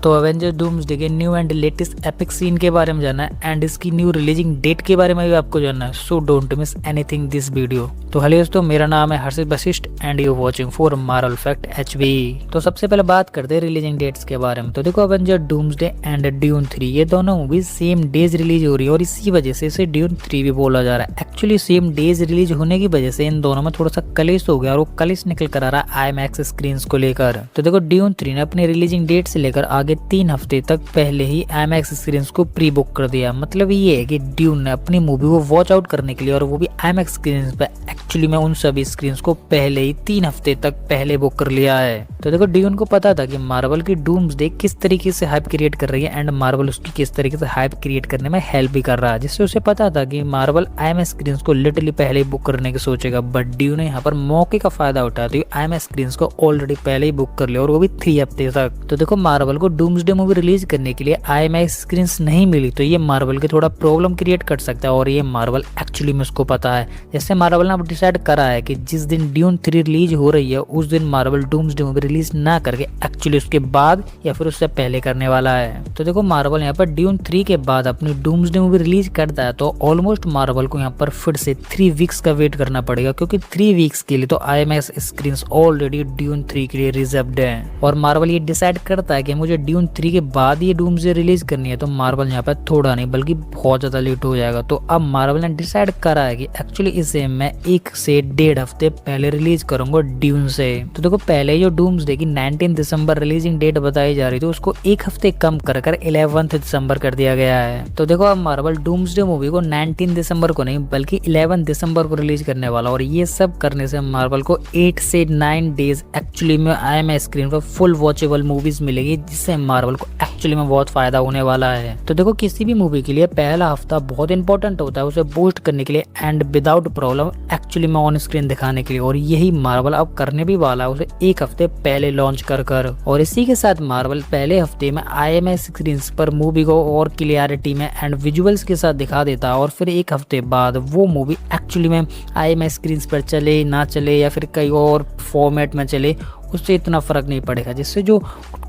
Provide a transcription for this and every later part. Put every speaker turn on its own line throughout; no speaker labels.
तो Avenger Doomsday के new and latest epic scene के बारे में जानना है एंड इसकी न्यू रिलीजिंग डेट के बारे में भी आपको जानना है, so don't miss anything this video. तो हेलो दोस्तों, मेरा नाम है Harshit Vashishth and you watching for Marvel fact HV। तो सबसे पहले बात करते हैं रिलीजिंग डेट्स के बारे में। तो देखो, एवेंजर डूम्सडे एंड ड्यून 3 ये दोनों मूवी सेम डेज रिलीज हो रही है और इसी वजह से इसे ड्यून 3 भी बोला जा रहा है। एक्चुअली सेम डेज रिलीज होने की वजह से इन दोनों में थोड़ा सा कलेश हो गया और वो कलेश निकल कर आ रहा है IMAX स्क्रीन को लेकर। तो देखो, ड्यून 3 ने अपनी रिलीजिंग डेट से लेकर आगे 3 हफ्ते तक पहले ही IMAX स्क्रीन को प्री बुक कर दिया। मतलब ये है कि ड्यून ने अपनी मूवी को वॉच आउट करने के लिए और वो भी IMAX स्क्रीन पे एक्चुअली में उन सभी स्क्रीन को पहले ही 3 हफ्ते तक पहले बुक कर लिया है। तो देखो, ड्यून को पता था कि मार्वल की डूम्सडे किस तरीके से हाइप क्रिएट कर रही है एंड मार्वल उसकी किस तरीके से हाइप क्रिएट करने में हेल्प भी कर रहा है, जिससे उसे पता था कि मार्वल IMAX स्क्रीन को लिटरली पहले ही बुक करने की सोचेगा। बट ड्यून ने यहाँ पर मौके का फायदा उठाते हुए IMAX स्क्रीन को ऑलरेडी पहले ही बुक कर लिया और वो भी 3 हफ्ते तक। तो देखो, मार्वल को डूम्सडे मूवी रिलीज करने के लिए IMAX स्क्रीन नहीं मिली तो ये मार्वल के थोड़ा प्रॉब्लम क्रिएट कर सकता है और ये मार्वल एक्चुअली में उसको पता है। जैसे मार्वल ने अब डिसाइड करा है कि जिस दिन ड्यून 3 रिलीज हो रही है उस दिन मार्वल डूम्सडे मूवी रिलीज ना करके एक्चुअली उसके बाद या फिर उससे पहले करने वाला है। तो देखो, मार्वल यहाँ पर ड्यून 3 के बाद अपनी डूम्सडे मूवी रिलीज करता है तो ऑलमोस्ट मार्वल को यहाँ पर फिर से 3 वीक्स का वेट करना पड़ेगा, क्योंकि 3 वीक्स के लिए तो IMAX स्क्रीन ऑलरेडी ड्यून 3 के लिए रिजर्व्ड है। और मार्वल ये डिसाइड करता है कि मुझे ड्यून 3 के बाद ये डूम्सडे रिलीज करनी है तो मार्वल यहाँ पर थोड़ा नहीं बल्कि बहुत ज्यादा लेट हो जाएगा। तो अब मार्वल ने डिसाइड करा है कि एक्चुअली इसे मैं 1 से 1.5 हफ्ते पहले रिलीज करूंगा ड्यून से। तो देखो, पहले जो डूम्सडे की 19 दिसंबर रिलीजिंग डेट बताई जा रही थी उसको 1 हफ्ते कम कर 11 दिसंबर कर दिया गया है। तो देखो, अब मार्वल डूम्सडे मूवी को 19 दिसंबर को नहीं बल्कि 11 दिसंबर को रिलीज करने वाला और ये सब करने से मार्वल को 8 से 9 डेज एक्चुअली में IMAX स्क्रीन पर फुल वॉचेबल मूवीज मिलेगी, जिससे मार्वल को एक्चुअली में बहुत फायदा होने वाला है। तो देखो, किसी भी मूवी के लिए पहला हफ्ता बहुत इंपॉर्टेंट होता है उसे बूस्ट करने के लिए एंड विदाउट प्रॉब्लम एक्चुअली में ऑन स्क्रीन दिखाने के लिए, और यही मार्वल अब करने भी वाला है, उसे 1 हफ्ते पहले लॉन्च कर। और इसी के साथ मार्वल पहले हफ्ते में IMAX स्क्रीन पर मूवी को और क्लियरिटी में एंड विजुअल्स के साथ दिखा देता है और फिर 1 हफ्ते बाद वो मूवी एक्चुअली में IMAX स्क्रीन पर चले ना चले या फिर कई और फॉर्मेट में चले उससे इतना फर्क नहीं पड़ेगा, जिससे जो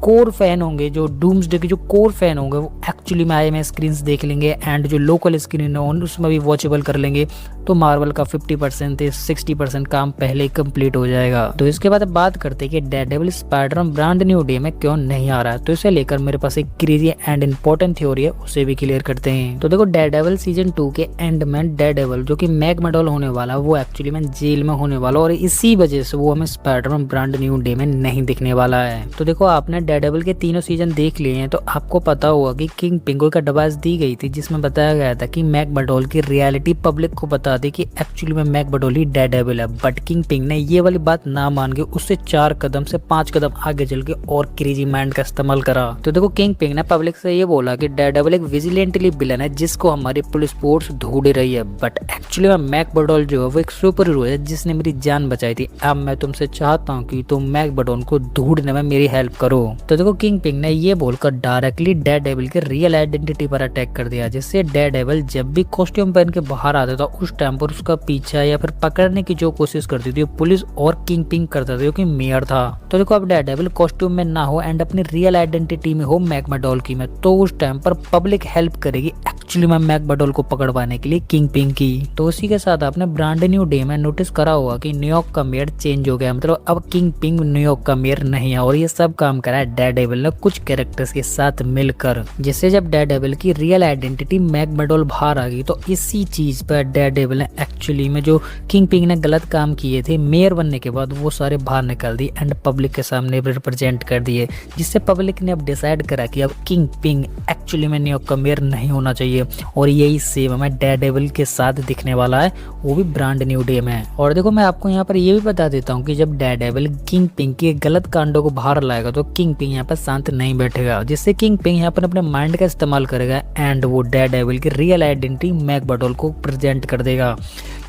कोर फैन होंगे, जो डूम्सडे के जो कोर फैन होंगे वो एक्चुअली में IMAX स्क्रीन देख लेंगे एंड जो लोकल स्क्रीन है उसमें भी वॉचेबल कर लेंगे। तो मार्वल का 50% से 60% काम पहले ही कंप्लीट हो जाएगा। तो इसके बाद बात करते हैं कि Daredevil Spiderman brand new day में क्यों नहीं आ रहा है। तो इसे लेकर मेरे पास एक क्रेजी एंड इम्पोर्टेंट थ्योरी है, उसे भी क्लियर करते हैं। तो देखो, डेयरडेविल सीजन 2 के एंड में डेयरडेविल जो कि मैगमेडोल होने वाला वो एक्चुअली में जेल में होने वाला और इसी वजह से वो हमें स्पाइडरमैन ब्रांड न्यू डे में नहीं दिखने वाला है। तो देखो, आपने डेयरडेविल के तीनों सीजन देख लिए हैं तो आपको पता होगा कि किंग पिंगो का एडवाइस दी गई थी जिसमें बताया गया था कि मैगमेडोल की रियलिटी पब्लिक को बता दे कि एक्चुअली में मैगमेडोल ही डेयरडेविल है। बट किंग पिंग ने ये वाली बात ना मान के उससे 4 कदम से 5 कदम आगे चल के और क्रेजी माइंड का इस्तेमाल करा। तो देखो, किंग पिंग ने पब्लिक से ये बोला कि डेयरडेविल एक विजिलेंटली विलन है जिसको हमारी पुलिस फोर्स ढूंढ रही है, बट एक्चुअली में मैगमेडोल जो है वो एक सुपर हीरो है जिसने मेरी जान बचाई थी। अब मैं तुमसे चाहता हूँ कि तुम मैगमेडोल को ढूंढने में मेरी हेल्प करो। तो देखो, किंग पिंग ने ये बोलकर डायरेक्टली डेयरडेविल के रियल आइडेंटिटी पर अटैक कर दिया, जिससे डेयरडेविल जब भी कॉस्ट्यूम पहन के बाहर आता था उस टाइम पर उसका पीछा या फिर पकड़ने की जो कोशिश करती थी पुलिस और किंग पिंग करता था जो कि मेयर था। तो देखो, अब डेयरडेविल कॉस्ट्यूम में ना हो एंड अपनी रियल आइडेंटिटी में हो मैगमेडोल की में, तो उस टाइम पर पब्लिक हेल्प करेगी एक्चुअली में मैगमेडोल को पकड़वाने के लिए किंग पिंग की। तो उसी के साथ आपने ब्रांड न्यू डे में नोटिस करा होगा कि न्यूयॉर्क का मेयर चेंज हो गया, मतलब अब किंग पिंग न्यूयॉर्क का मेयर नहीं है और ये सब काम करा है डेयरडेविल ने कुछ कैरेक्टर्स के साथ मिलकर, जिससे जब डेयरडेविल की रियल आइडेंटिटी मैगमेडोल बाहर आ गई तो इसी चीज पर डेयरडेविल ने एक्चुअली में जो किंग पिंग ने गलत काम किए थे मेयर बनने के बाद वो सारे बाहर निकाल दिए एंड पब्लिक के सामने रिप्रेजेंट कर दिए, जिससे पब्लिक ने अब डिसाइड करा कि अब किंग पिंग एक्चुअली में न्यूयॉर्क का मेयर नहीं होना चाहिए और यही सेम हमें डेयरडेविल के साथ दिखने वाला है, वो भी ब्रांड न्यू डे में। और देखो, मैं आपको यहाँ पर ये भी बता देता हूँ कि जब डेयरडेविल किंग पिंग के गलत कांडों को बाहर लाएगा तो किंग पिंग यहाँ पर शांत नहीं बैठेगा, जिससे किंग पिंग यहाँ पर अपने माइंड का इस्तेमाल करेगा एंड वो डेयरडेविल की रियल आइडेंटिटी मैगमेडोल को प्रेजेंट कर देगा,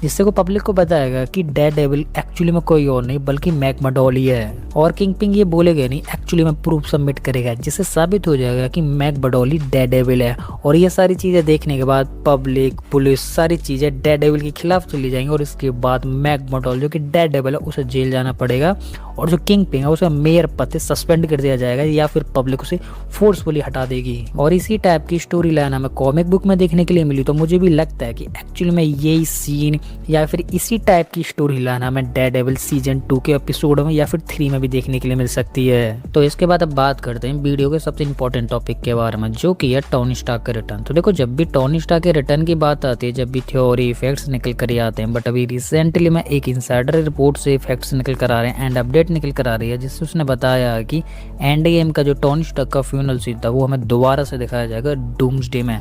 जिससे को पब्लिक को बताएगा कि डेयरडेविल एक्चुअली में कोई और नहीं बल्कि मैगमेडोल ही है। और किंग पिंग ये बोलेगा नहीं, एक्चुअली में प्रूफ सबमिट करेगा, जिससे साबित हो जाएगा कि मैगमेडोल ही डेयरडेविल है। और ये सारी चीजें देखने के बाद पब्लिक, पुलिस, सारी चीजें डेयरडेविल के खिलाफ तरफ चली जाएंगी और इसके बाद मैकमोडोल जो कि डेयरडेविल है उसे जेल जाना पड़ेगा और जो किंगपिन है उसे मेयर पद से सस्पेंड कर दिया जाएगा या फिर पब्लिक उसे फोर्सफुली हटा देगी। और इसी टाइप की स्टोरी लाइन हमें कॉमिक बुक में देखने के लिए मिली, तो मुझे भी लगता है कि एक्चुअली में यही सीन या फिर इसी टाइप की स्टोरी लाइन हमें डेयरडेविल सीजन 2 के एपिसोड में या फिर 3 में भी देखने के लिए मिल सकती है। तो इसके बाद अब बात करते हैं वीडियो के सबसे इंपॉर्टेंट टॉपिक के बारे में, जो कि है टोनी स्टार्क का रिटर्न। तो देखो, जब भी टोनी स्टार्क के रिटर्न की बात आती है, जब भी थ्योरी फैक्ट्स निकल कर आते हैं, बट अभी रिसेंटली में एक इनसाइडर रिपोर्ट से फैक्ट्स निकल कर आ रहे हैं एंड अपडेट निकल कर आ रही है, जिससे उसने बताया कि एंड गेम का जो टोनी स्टार्क का फ्यूनरल सीन था वो हमें दोबारा से दिखाया जाएगा डूम्सडे में,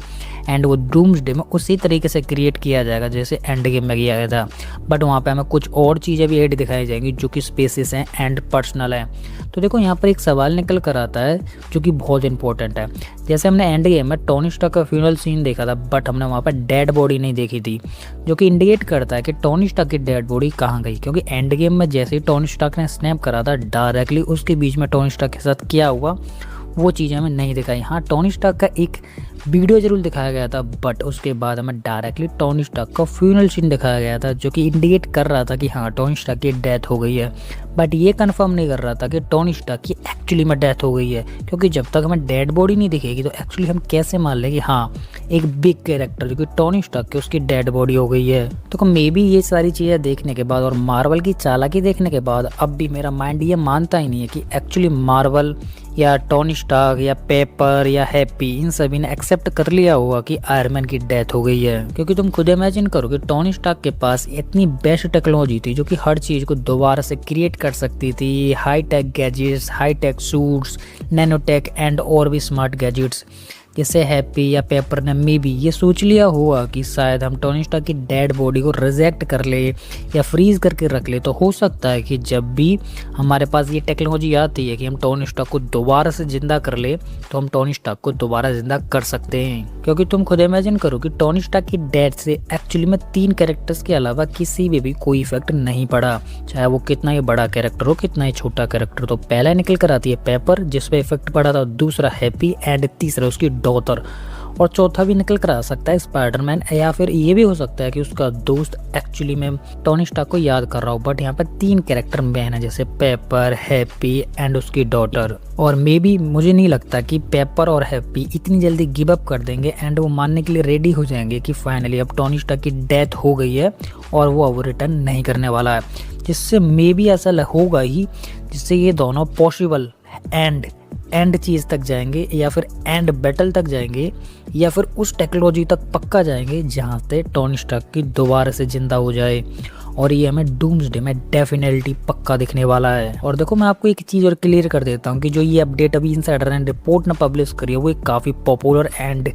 एंड वो डूम्सडे में उसी तरीके से क्रिएट किया जाएगा जैसे एंड गेम में किया गया था, बट वहाँ पे हमें कुछ और चीज़ें भी ऐड दिखाई जाएंगी जो कि स्पेसिस हैं एंड पर्सनल है। तो देखो, यहाँ पर एक सवाल निकल कर आता है जो कि बहुत इंपॉर्टेंट है। जैसे हमने एंड गेम में टोनी स्टार्क का फ्यूनरल सीन देखा था, बट हमने वहाँ पर डेड बॉडी नहीं देखी थी, जो कि इंडिकेट करता है कि टोनी स्टार्क की डेड बॉडी कहाँ गई, क्योंकि एंड गेम में जैसे ही टोनी स्टार्क ने स्नैप करा था, डायरेक्टली उसके बीच में टोनी स्टार्क के साथ क्या हुआ वो चीज़ें हमें नहीं दिखाई। हाँ, टोनी स्टार्क का एक वीडियो जरूर दिखाया गया था, बट उसके बाद हमें डायरेक्टली टोनी स्टार्क का फ्यूनरल सीन दिखाया गया था, जो कि इंडिकेट कर रहा था कि हाँ, टोनी स्टार्क की डेथ हो गई है, बट ये कंफर्म नहीं कर रहा था कि टोनी स्टार्क की एक्चुअली में डेथ हो गई है, क्योंकि जब तक हमें डेड बॉडी नहीं दिखेगी तो एक्चुअली हम कैसे मान लें कि हाँ, एक बिग कैरेक्टर जो कि टोनी स्टार्क की उसकी डेड बॉडी हो गई है। तो मे बी ये सारी चीज़ें देखने के बाद और मार्वल की चालाकी देखने के बाद अब भी मेरा माइंड ये मानता ही नहीं है कि एक्चुअली मार्वल या टोनी स्टार्क या पेपर या हैप्पी इन सभी ने एक्सेप्ट कर लिया होगा कि आयरन मैन की डेथ हो गई है। क्योंकि तुम खुद इमेजिन करो कि टोनी स्टार्क के पास इतनी बेस्ट टेक्नोलॉजी थी जो कि हर चीज़ को दोबारा से क्रिएट कर सकती थी, high tech gadgets, high tech suits, nanotech and और भी स्मार्ट गैजेट्स। जैसे हैप्पी या पेपर ने मे बी ये सोच लिया होगा कि शायद हम टोनी स्टार्क की डेड बॉडी को रिजेक्ट कर ले या फ्रीज करके रख ले, तो हो सकता है कि जब भी हमारे पास ये टेक्नोलॉजी आती है कि हम टोनी स्टार्क को दोबारा से जिंदा कर ले, तो हम टोनी स्टार्क को दोबारा जिंदा कर सकते हैं। क्योंकि तुम खुद इमेजिन करो कि टोनी स्टार्क की डेथ से एक्चुअली में 3 कैरेक्टर्स के अलावा किसी भी कोई इफेक्ट नहीं पड़ा, चाहे वो कितना ही बड़ा कैरेक्टर हो, कितना ही छोटा कैरेक्टर। तो पहला निकल कर आती है पेपर जिस पे इफेक्ट पड़ा था, दूसरा हैप्पी एंड तीसरा उसकी डॉटर, और चौथा भी निकल कर आ सकता है स्पाइडरमैन, या फिर ये भी हो सकता है कि उसका दोस्त एक्चुअली में टोनी स्टार्क को याद कर रहा हो। बट यहाँ पर 3 कैरेक्टर मेन है, जैसे पेपर, हैप्पी एंड उसकी डॉटर। और मे बी मुझे नहीं लगता कि पेपर और हैप्पी इतनी जल्दी गिव अप कर देंगे एंड वो मानने के लिए रेडी हो जाएंगे कि फाइनली अब टोनी स्टार्क की डेथ हो गई है और वो अब रिटर्न नहीं करने वाला है, जिससे मे बी ऐसा होगा ही, जिससे ये दोनों पॉसिबल एंड चीज़ तक जाएंगे या फिर एंड बैटल तक जाएंगे या फिर उस टेक्नोलॉजी तक पक्का जाएंगे जहाँ से टोनी स्टार्क की दोबारा से जिंदा हो जाए। और ये हमें डूम्सडे में डेफिनेटली पक्का दिखने वाला है। और देखो, मैं आपको एक चीज़ और क्लियर कर देता हूँ कि जो ये अपडेट अभी इनसाइडर ने रिपोर्ट ने पब्लिश करी है वो एक काफ़ी पॉपुलर एंड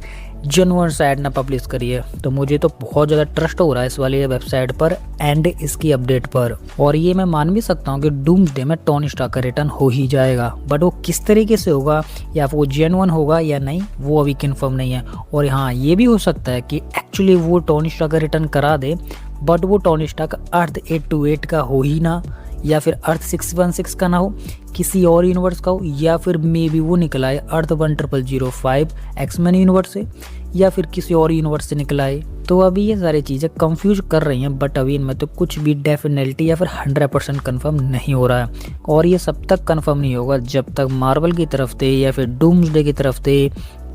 जेन्युइन साइट ने पब्लिश करी है, तो मुझे तो बहुत ज़्यादा ट्रस्ट हो रहा है इस वाली वेबसाइट पर एंड इसकी अपडेट पर। और ये मैं मान भी सकता हूँ कि डूम्सडे में टोनी स्टार्क का रिटर्न हो ही जाएगा, बट वो किस तरीके से होगा या फिर वो जेन्युइन होगा या नहीं वो अभी कंफर्म नहीं है। और हाँ, ये भी हो सकता है कि एक्चुअली वो टोनी स्टार्क का रिटर्न करा दे, बट वो टोनी स्टार्क अर्थ 828 का हो ही ना, या फिर अर्थ 616 का ना हो, किसी और यूनिवर्स का हो, या फिर मे बी वो निकला है अर्थ 1005 एक्समैन यूनिवर्स से, या फिर किसी और यूनिवर्स से निकला है। तो अभी ये सारी चीज़ें कंफ्यूज कर रही हैं, बट अभी इनमें तो कुछ भी डेफिनेटली या फिर 100% कन्फर्म नहीं हो रहा है। और ये सब तक कन्फर्म नहीं होगा जब तक मार्वल की तरफ से या फिर डूम्सडे की तरफ से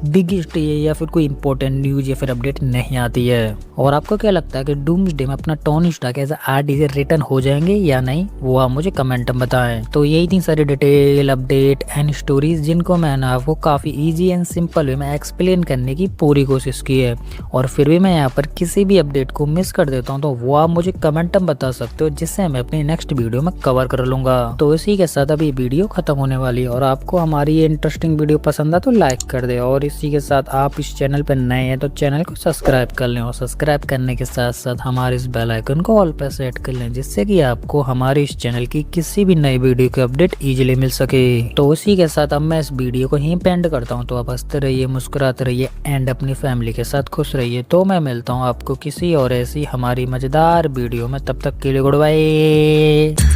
बिगेस्ट या फिर कोई इंपॉर्टेंट न्यूज या फिर अपडेट नहीं आती है। और आपको क्या लगता है कि डूम्सडे में अपना Tony Stark as RDJ return हो जाएंगे या नहीं, वो आप मुझे कमेंट में बताएं। तो यही थी सारी डिटेल, अपडेट एंड स्टोरीज जिनको मैंने आपको काफ़ी इजी एंड सिंपल वे में एक्सप्लेन करने की पूरी कोशिश की है। और फिर भी मैं यहाँ पर किसी भी अपडेट को मिस कर देता हूँ तो वो आप मुझे कमेंट में बता सकते हो, जिससे मैं अपनी नेक्स्ट वीडियो में कवर कर लूँगा। तो इसी के साथ अभी वीडियो खत्म होने वाली है, और आपको हमारी ये इंटरेस्टिंग वीडियो पसंद है तो लाइक कर दे, और इसी के साथ आप इस चैनल पर नए हैं तो चैनल को सब्सक्राइब कर लें, और सब्सक्राइब करने के साथ साथ हमारे इस बेल आइकन को ऑल पर सेट कर लें, जिससे कि आपको हमारे इस चैनल की किसी भी नई वीडियो की अपडेट इजीली मिल सके। तो इसी के साथ अब मैं इस वीडियो को यहीं पे एंड करता हूँ। तो आप हंसते रहिए, मुस्कुराते रहिए एंड अपनी फैमिली के साथ खुश रहिए। तो मैं मिलता हूँ आपको किसी और ऐसी हमारी मजेदार वीडियो में, तब तक के लिए गुड बाय।